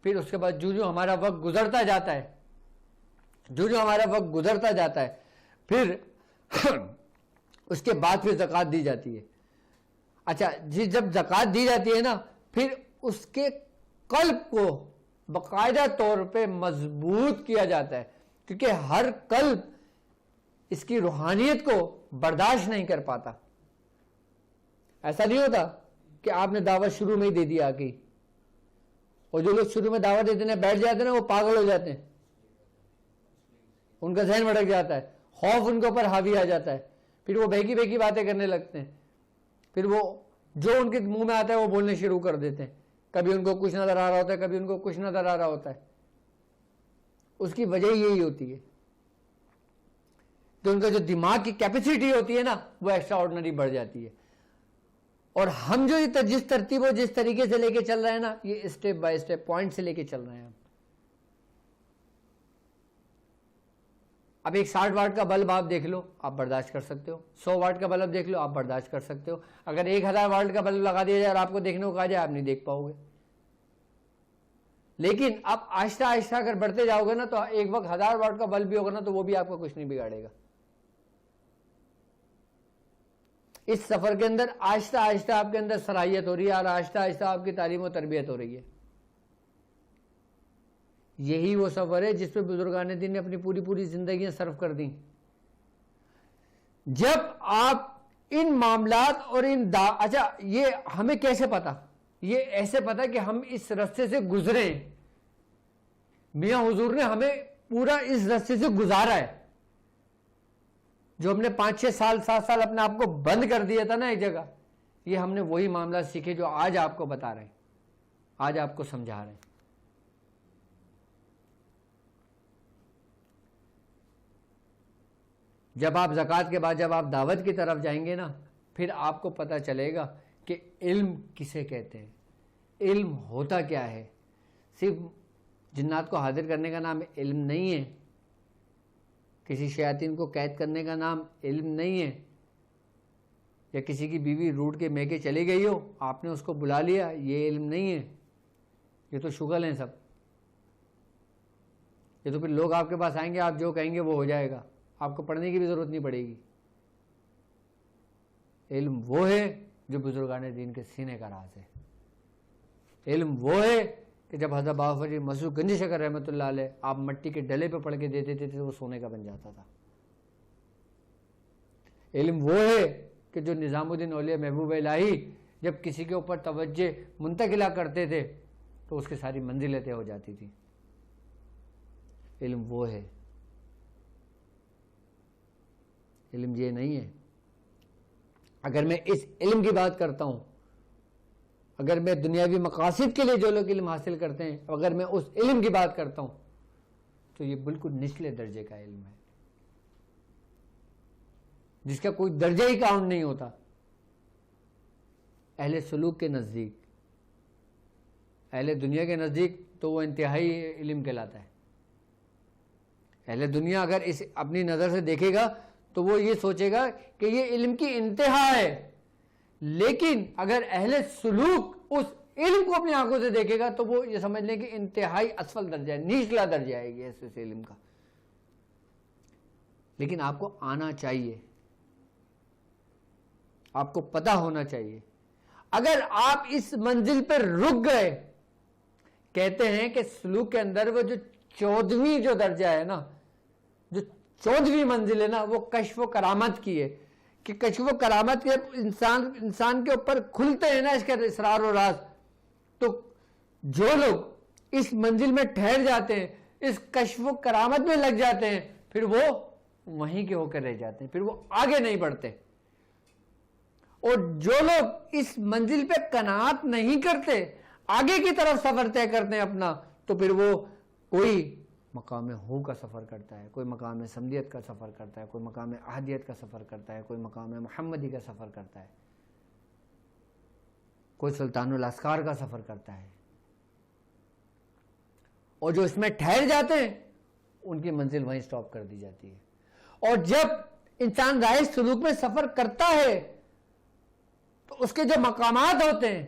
پھر اس کے بعد جو ہمارا وقت گزرتا جاتا ہے، جو ہمارا وقت گزرتا جاتا ہے، پھر اس کے بعد پھر زکوٰۃ دی جاتی ہے. اچھا جی، جب زکوٰۃ دی جاتی ہے نا، پھر اس کے قلب کو باقاعدہ طور پہ مضبوط کیا جاتا ہے، کیونکہ ہر قلب اس کی روحانیت کو برداشت نہیں کر پاتا. ایسا نہیں ہوتا کہ آپ نے دعوت شروع میں ہی دے دیا آگے، اور جو لوگ شروع میں دعوت دیتے ہیں بیٹھ جاتے ہیں نا، وہ پاگل ہو جاتے ہیں، ان کا ذہن بھٹک جاتا ہے، خوف ان کے اوپر حاوی آ جاتا ہے، پھر وہ بہکی بہکی باتیں کرنے لگتے ہیں، پھر وہ جو ان کے منہ میں آتا ہے وہ بولنے شروع کر دیتے ہیں. کبھی ان کو کچھ نظر آ رہا ہوتا ہے، کبھی ان کو کچھ نظر آ رہا ہوتا ہے. اس کی وجہ یہی ہوتی ہے کہ ان کا جو دماغ کی کیپیسٹی ہوتی ہے نا، وہ ایکسٹرا آرڈنری بڑھ جاتی ہے. اور ہم جو جس ترتیب اور جس طریقے سے لے کے چل رہے ہیں نا، یہ اسٹیپ بائی اسٹیپ پوائنٹ سے لے کے چل رہے ہیں. اب ایک 60 واٹ کا بلب آپ دیکھ لو، آپ برداشت کر سکتے ہو. 100 واٹ کا بلب دیکھ لو، آپ برداشت کر سکتے ہو. اگر 1000 واٹ کا بلب لگا دیا جائے اور آپ کو دیکھنے کو کہا جائے، آپ نہیں دیکھ پاؤ گے. لیکن آپ آہستہ آہستہ اگر بڑھتے جاؤ گے نا، تو ایک وقت 1000 واٹ کا بلب بھی ہوگا نا، تو وہ بھی آپ کو کچھ نہیں بگاڑے گا. اس سفر کے اندر آہستہ آہستہ آپ کے اندر صلاحیت ہو رہی ہے، اور آہستہ آہستہ آپ کی تعلیم و تربیت ہو رہی ہے. یہی وہ سفر ہے جس پہ بزرگان دین نے اپنی پوری زندگیاں صرف کر دیں. جب آپ ان معاملات اور اچھا یہ ہمیں کیسے پتا؟ یہ ایسے پتا کہ ہم اس رستے سے گزرے، میاں حضور نے ہمیں پورا اس رستے سے گزارا ہے. جو ہم نے 5-6 سال 7 سال اپنے آپ کو بند کر دیا تھا نا ایک جگہ، یہ ہم نے وہی معاملات سیکھے جو آج آپ کو بتا رہے ہیں، آج آپ کو سمجھا رہے ہیں. جب آپ زکوٰۃ کے بعد جب آپ دعوت کی طرف جائیں گے نا، پھر آپ کو پتہ چلے گا کہ علم کسے کہتے ہیں، علم ہوتا کیا ہے. صرف جنات کو حاضر کرنے کا نام علم نہیں ہے، کسی شیاطین کو قید کرنے کا نام علم نہیں ہے، یا کسی کی بیوی روٹ کے میکے چلی گئی ہو، آپ نے اس کو بلا لیا، یہ علم نہیں ہے. یہ تو شغل ہیں سب. یہ تو پھر لوگ آپ کے پاس آئیں گے، آپ جو کہیں گے وہ ہو جائے گا، آپ کو پڑھنے کی بھی ضرورت نہیں پڑے گی. علم وہ ہے جو بزرگان دین کے سینے کا راز ہے. علم وہ ہے کہ جب حضرت بابا فرید مسعود گنج شکر رحمۃ اللہ علیہ آپ مٹی کے ڈلے پہ پڑھ کے دیتے تھے تو وہ سونے کا بن جاتا تھا. علم وہ ہے کہ جو نظام الدین اولیاء محبوب الہی جب کسی کے اوپر توجہ منتقلہ کرتے تھے تو اس کی ساری منزلیں طے ہو جاتی تھی. علم وہ ہے. علم یہ نہیں ہے. اگر میں اس علم کی بات کرتا ہوں، اگر میں دنیاوی مقاصد کے لیے جو لوگ علم حاصل کرتے ہیں، اگر میں اس علم کی بات کرتا ہوں تو یہ بالکل نچلے درجے کا علم ہے، جس کا کوئی درجہ ہی کاؤنٹ نہیں ہوتا. اہل سلوک کے نزدیک اہل دنیا کے نزدیک تو وہ انتہائی علم کہلاتا ہے. اہل دنیا اگر اس اپنی نظر سے دیکھے گا تو وہ یہ سوچے گا کہ یہ علم کی انتہا ہے. لیکن اگر اہل سلوک اس علم کو اپنی آنکھوں سے دیکھے گا تو وہ یہ سمجھ لیں کہ انتہائی اسفل درجہ ہے, نچلا درجہ ہے یہ اس علم کا. لیکن آپ کو آنا چاہیے, آپ کو پتہ ہونا چاہیے. اگر آپ اس منزل پر رک گئے, کہتے ہیں کہ سلوک کے اندر وہ جو 14ویں جو درجہ ہے نا, جو 14ویں منزل ہے نا, وہ کشف و کرامت کی ہے. کہ کشف و کرامت کے انسان کے اوپر کھلتے ہیں نا اس کے اسرار و راز, تو جو لوگ اس منزل میں ٹھہر جاتے ہیں, اس کشف و کرامت میں لگ جاتے ہیں, پھر وہ وہیں کے ہو کر رہ جاتے ہیں, پھر وہ آگے نہیں بڑھتے. اور جو لوگ اس منزل پہ قناعت نہیں کرتے, آگے کی طرف سفر طے کرتے ہیں اپنا, تو پھر وہ کوئی مقام ہو کا سفر کرتا ہے, کوئی مقام سمدیت کا سفر کرتا ہے, کوئی مقام احدیت کا سفر کرتا ہے, کوئی مقام محمدی کا سفر کرتا ہے, کوئی سلطان الاسکار کا سفر کرتا ہے. اور جو اس میں ٹھہر جاتے ہیں ان کی منزل وہیں سٹاپ کر دی جاتی ہے. اور جب انسان راہ سلوک میں سفر کرتا ہے تو اس کے جو مقامات ہوتے ہیں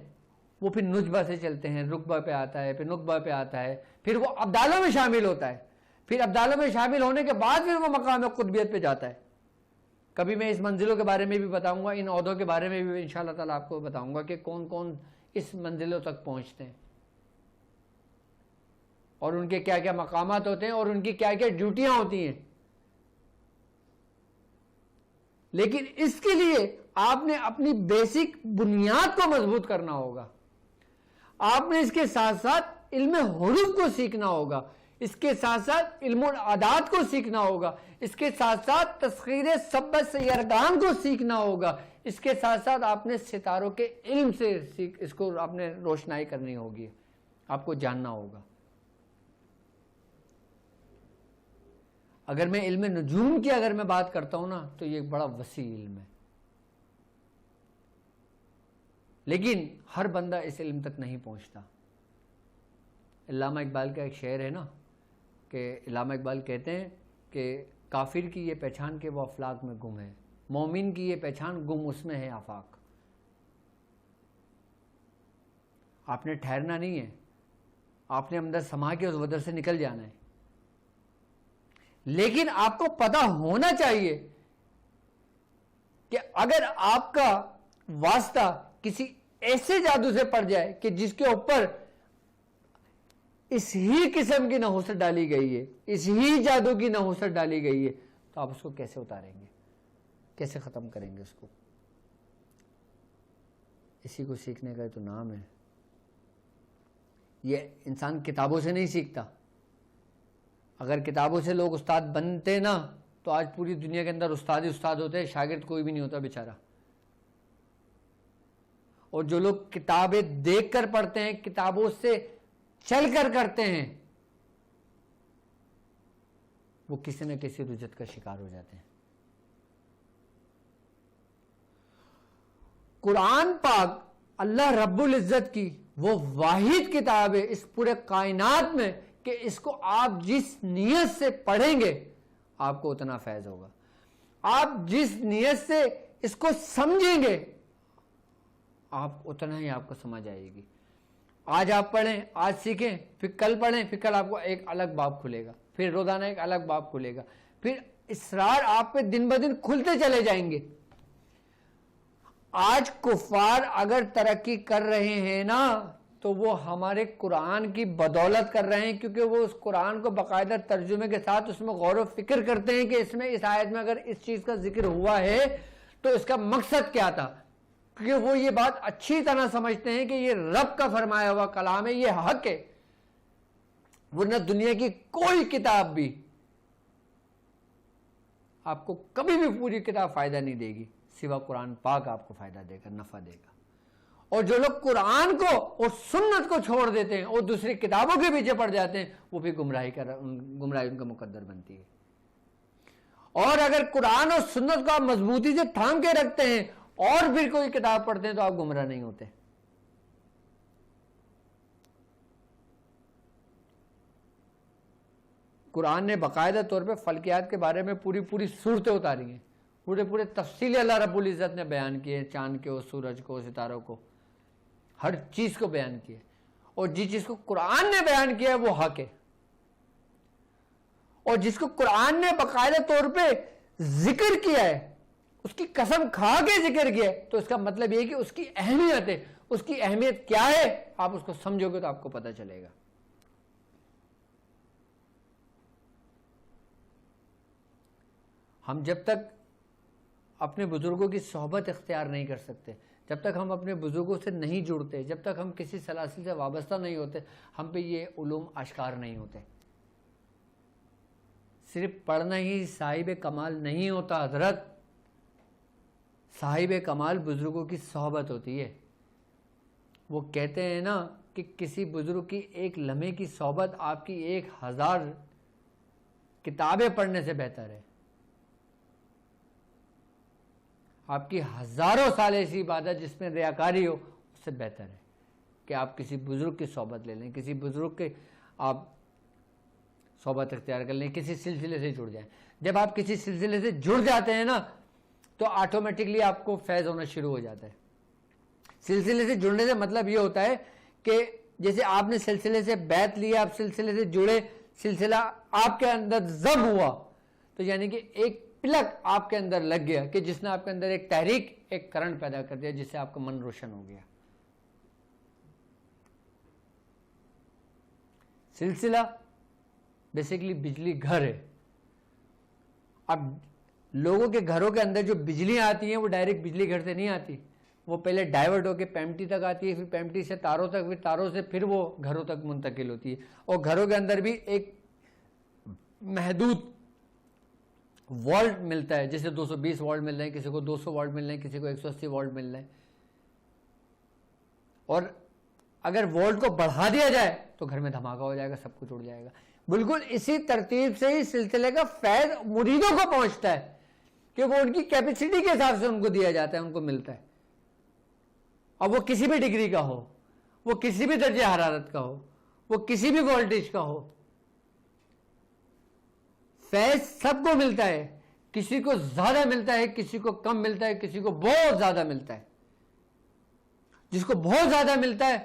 وہ پھر نجبہ سے چلتے ہیں, رکبہ پہ آتا ہے, پھر نقبہ پہ آتا ہے, پھر وہ ابدالوں میں شامل ہوتا ہے, پھر ابدالوں میں شامل ہونے کے بعد پھر وہ مقام قطبیت پہ جاتا ہے. کبھی میں اس منزلوں کے بارے میں بھی بتاؤں گا, ان عہدوں کے بارے میں بھی انشاءاللہ تعالیٰ آپ کو بتاؤں گا کہ کون کون اس منزلوں تک پہنچتے ہیں اور ان کے کیا کیا مقامات ہوتے ہیں اور ان کی کیا کیا ڈیوٹیاں ہوتی ہیں. لیکن اس کے لیے آپ نے اپنی بیسک بنیاد کو مضبوط کرنا ہوگا. آپ نے اس کے ساتھ ساتھ علم حروف کو سیکھنا ہوگا, اس کے ساتھ ساتھ علم العادات کو سیکھنا ہوگا, اس کے ساتھ ساتھ تسخیر سب سیرگان کو سیکھنا ہوگا, اس کے ساتھ ساتھ آپ نے ستاروں کے علم سے اس کو آپ نے روشنائی کرنی ہوگی, آپ کو جاننا ہوگا. اگر میں علم نجوم کی اگر میں بات کرتا ہوں نا تو یہ بڑا وسیع علم ہے, لیکن ہر بندہ اس علم تک نہیں پہنچتا. علامہ اقبال کا ایک شعر ہے نا کہ علامہ اقبال کہتے ہیں کہ کافر کی یہ پہچان کہ وہ افلاک میں گم ہے, مومن کی یہ پہچان گم اس میں ہے آفاق. آپ نے ٹھہرنا نہیں ہے, آپ نے اندر سما کے اس ودر سے نکل جانا ہے. لیکن آپ کو پتہ ہونا چاہیے کہ اگر آپ کا واسطہ کسی ایسے جادو سے پڑ جائے کہ جس کے اوپر اس ہی قسم کی نحوست ڈالی گئی ہے, اس ہی جادو کی نحوست ڈالی گئی ہے, تو آپ اس کو کیسے اتاریں گے, کیسے ختم کریں گے اس کو؟ اسی کو سیکھنے کا تو نام ہے. یہ انسان کتابوں سے نہیں سیکھتا. اگر کتابوں سے لوگ استاد بنتے نا تو آج پوری دنیا کے اندر استاد ہی استاد ہوتے, شاگرد کوئی بھی نہیں ہوتا بیچارہ. اور جو لوگ کتابیں دیکھ کر پڑھتے ہیں, کتابوں سے چل کر کرتے ہیں, وہ کسی نہ کسی رجت کا شکار ہو جاتے ہیں. قرآن پاک اللہ رب العزت کی وہ واحد کتاب ہے اس پورے کائنات میں کہ اس کو آپ جس نیت سے پڑھیں گے آپ کو اتنا فیض ہوگا. آپ جس نیت سے اس کو سمجھیں گے آپ اتنا ہی آپ کو سمجھ آئے گی. آج آپ پڑھیں, آج سیکھیں, پھر کل پڑھیں, پھر کل آپ کو ایک الگ باب کھلے گا, پھر روزانہ ایک الگ باب کھلے گا, پھر اسرار آپ پہ دن بدن کھلتے چلے جائیں گے. آج کفار اگر ترقی کر رہے ہیں نا تو وہ ہمارے قرآن کی بدولت کر رہے ہیں, کیونکہ وہ اس قرآن کو باقاعدہ ترجمے کے ساتھ اس میں غور و فکر کرتے ہیں کہ اس میں اس آیت میں اگر اس چیز کا ذکر ہوا ہے تو اس کا مقصد کیا تھا, کیونکہ وہ یہ بات اچھی طرح سمجھتے ہیں کہ یہ رب کا فرمایا ہوا کلام ہے, یہ حق ہے. ورنہ دنیا کی کوئی کتاب بھی آپ کو کبھی بھی پوری کتاب فائدہ نہیں دے گی, سوا قرآن پاک آپ کو فائدہ دے گا, نفع دے گا. اور جو لوگ قرآن کو اور سنت کو چھوڑ دیتے ہیں اور دوسری کتابوں کے پیچھے پڑ جاتے ہیں, وہ بھی گمراہی ان کا مقدر بنتی ہے. اور اگر قرآن اور سنت کو آپ مضبوطی سے تھام کے رکھتے ہیں اور پھر کوئی کتاب پڑھتے ہیں تو آپ گمراہ نہیں ہوتے. قرآن نے باقاعدہ طور پہ فلکیات کے بارے میں پوری صورتیں اتاری ہیں، پورے تفصیل اللہ رب العزت نے بیان کیے، چاند کو، سورج کو، ستاروں کو، ہر چیز کو بیان کیا، اور جس چیز کو قرآن نے بیان کیا ہے وہ حق ہے، اور جس کو قرآن نے باقاعدہ طور پہ ذکر کیا ہے، اس کی قسم کھا کے ذکر کیا ہے، تو اس کا مطلب یہ کہ اس کی اہمیت ہے، اس کی اہمیت کیا ہے آپ اس کو سمجھو گے تو آپ کو پتہ چلے گا۔ ہم جب تک اپنے بزرگوں کی صحبت اختیار نہیں کر سکتے، جب تک ہم اپنے بزرگوں سے نہیں جڑتے، جب تک ہم کسی سلاسل سے وابستہ نہیں ہوتے، ہم پہ یہ علوم اشکار نہیں ہوتے۔ صرف پڑھنا ہی صاحب کمال نہیں ہوتا حضرت، صاحب کمال بزرگوں کی صحبت ہوتی ہے۔ وہ کہتے ہیں نا کہ کسی بزرگ کی ایک لمحے کی صحبت آپ کی 1000 کتابیں پڑھنے سے بہتر ہے، آپ کی ہزاروں سال ایسی عبادت جس میں ریاکاری ہو اس سے بہتر ہے کہ آپ کسی بزرگ کی صحبت لے لیں، کسی بزرگ کے آپ صحبت اختیار کر لیں، کسی سلسلے سے جڑ جائیں۔ جب آپ کسی سلسلے سے جڑ جاتے ہیں نا تو آٹومیٹکلی آپ کو فیض ہونا شروع ہو جاتا ہے۔ سلسلے سے جڑنے سے مطلب یہ ہوتا ہے کہ جیسے آپ نے سلسلے سے بیعت لیا، آپ سلسلے سے جڑے، سلسلہ آپ کے اندر ضم ہوا، تو یعنی کہ ایک پلک آپ کے اندر لگ گیا کہ جس نے آپ کے اندر ایک تحریک، ایک کرنٹ پیدا کر دیا، جس سے آپ کا من روشن ہو گیا۔ سلسلہ بیسیکلی بجلی گھر ہے۔ اب لوگوں کے گھروں کے اندر جو بجلیاں آتی ہیں وہ ڈائریکٹ بجلی گھر سے نہیں آتی، وہ پہلے ڈائیورٹ ہو کے پیمٹی تک آتی ہے، پھر پیمٹی سے تاروں تک، پھر تاروں سے پھر وہ گھروں تک منتقل ہوتی ہے، اور گھروں کے اندر بھی ایک محدود وولٹ ملتا ہے، جیسے 220 وولٹ مل رہے ہیں، کسی کو 200 وولٹ مل رہے ہیں، کسی کو 180 وولٹ مل رہے ہیں، اور اگر وولٹ کو بڑھا دیا جائے تو گھر میں دھماکہ ہو جائے گا، سب کچھ اڑ جائے گا۔ بالکل اسی ترتیب سے ہی سلسلے کا فیض مریدوں کو پہنچتا ہے کہ وہ ان کی کیپیسٹی کے حساب سے ان کو دیا جاتا ہے، ان کو ملتا ہے، اب وہ کسی بھی ڈگری کا ہو، وہ کسی بھی درجہ حرارت کا ہو، وہ کسی بھی وولٹیج کا ہو، فیض سب کو ملتا ہے، کسی کو زیادہ ملتا ہے، کسی کو کم ملتا ہے، کسی کو بہت زیادہ ملتا ہے۔ جس کو بہت زیادہ ملتا ہے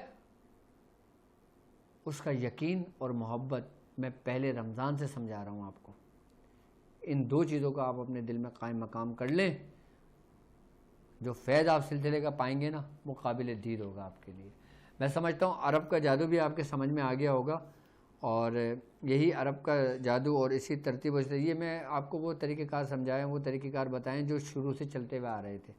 اس کا یقین اور محبت میں پہلے رمضان سے سمجھا رہا ہوں آپ کو، ان 2 چیزوں کو آپ اپنے دل میں قائم مقام کر لیں، جو فیض آپ سلسلے کا پائیں گے نا وہ قابل دید ہوگا آپ کے لیے۔ میں سمجھتا ہوں عرب کا جادو بھی آپ کے سمجھ میں آ گیا ہوگا، اور یہی عرب کا جادو اور اسی ترتیب و یہ میں آپ کو وہ طریقہ کار سمجھائیں، وہ طریقہ کار بتائیں جو شروع سے چلتے ہوئے آ رہے تھے۔